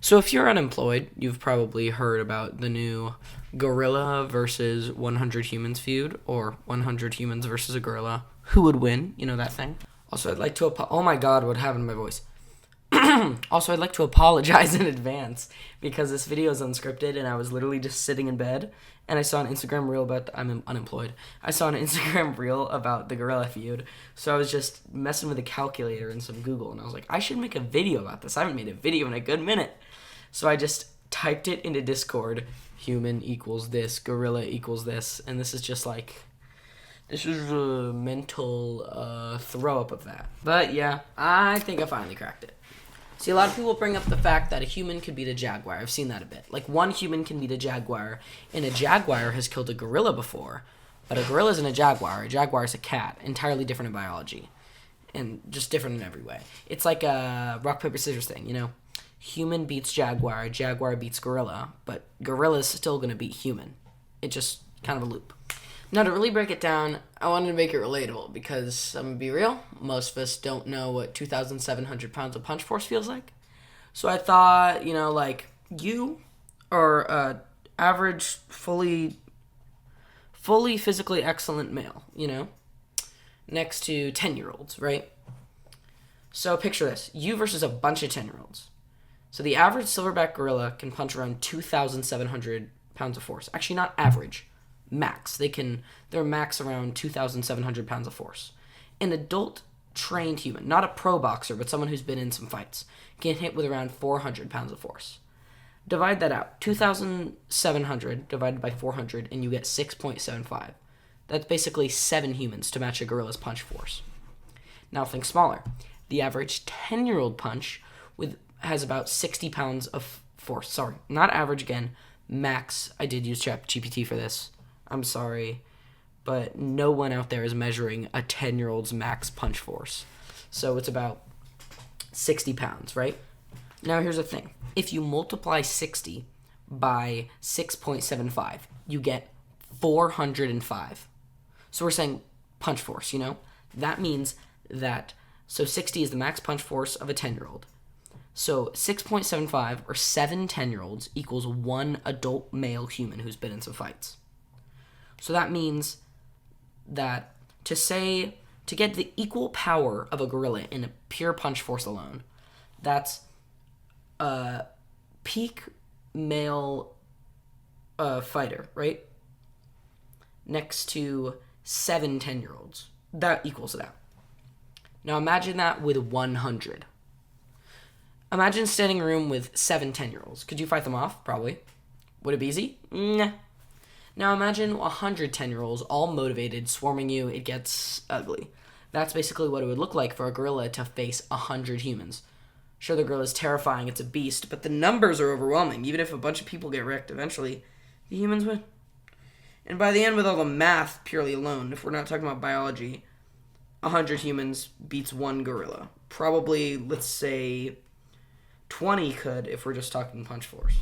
So if you're unemployed, you've probably heard about the new gorilla versus 100 humans feud, or 100 humans versus a gorilla. Who would win? You know that thing? Also, I'd like to oh my god, what happened to my voice? Also, I'd like to apologize in advance because this video is unscripted and I was literally just sitting in bed and I saw an Instagram reel about I'm unemployed. I saw an Instagram reel about the gorilla feud, so I was just messing with a calculator and some Google and I was like, I should make a video about this. I haven't made a video in a good minute. So I just typed it into Discord, human equals this, gorilla equals this, and this is just like, this is a mental throw up of that. But yeah, I think I finally cracked it. See, a lot of people bring up the fact that a human could beat a jaguar. I've seen that a bit. Like, one human can beat a jaguar, and a jaguar has killed a gorilla before. But a gorilla isn't a jaguar. A jaguar is a cat. Entirely different in biology. And just different in every way. It's like a rock, paper, scissors thing, you know? Human beats jaguar, jaguar beats gorilla, but gorilla is still going to beat human. It's just kind of a loop. Now, to really break it down, I wanted to make it relatable because, I'm going to be real, most of us don't know what 2,700 pounds of punch force feels like. So I thought, you know, like, you are a average, fully physically excellent male, you know, next to 10-year-olds, right? So picture this, you versus a bunch of 10-year-olds. So the average silverback gorilla can punch around 2,700 pounds of force. Actually, not average. Max. They're max around 2,700 pounds of force. An adult trained human, not a pro boxer, but someone who's been in some fights, can hit with around 400 pounds of force. Divide that out. 2,700 divided by 400, and you get 6.75. That's basically 7 humans to match a gorilla's punch force. Now think smaller. The average 10-year-old punch has about 60 pounds of force. Sorry, not average again. Max. I did use ChatGPT for this. I'm sorry, but no one out there is measuring a 10-year-old's max punch force. So it's about 60 pounds, right? Now here's the thing. If you multiply 60 by 6.75, you get 405. So we're saying punch force, you know? That means that, so 60 is the max punch force of a 10-year-old. So 6.75 or 7 10-year-olds equals 1 adult male human who's been in some fights. So that means that to get the equal power of a gorilla in a pure punch force alone, that's a peak male fighter, right? Next to 7 10-year-olds. That equals it out. Now imagine that with 100. Imagine standing in a room with 7 10-year-olds. Could you fight them off? Probably. Would it be easy? Nah. Now imagine 100 10-year-olds all motivated, swarming you. It gets ugly. That's basically what it would look like for a gorilla to face 100 humans. Sure, the gorilla is terrifying. It's a beast. But the numbers are overwhelming. Even if a bunch of people get wrecked, eventually the humans win. And by the end, with all the math purely alone, if we're not talking about biology, 100 humans beats 1 gorilla. Probably, let's say, 20 could if we're just talking punch force.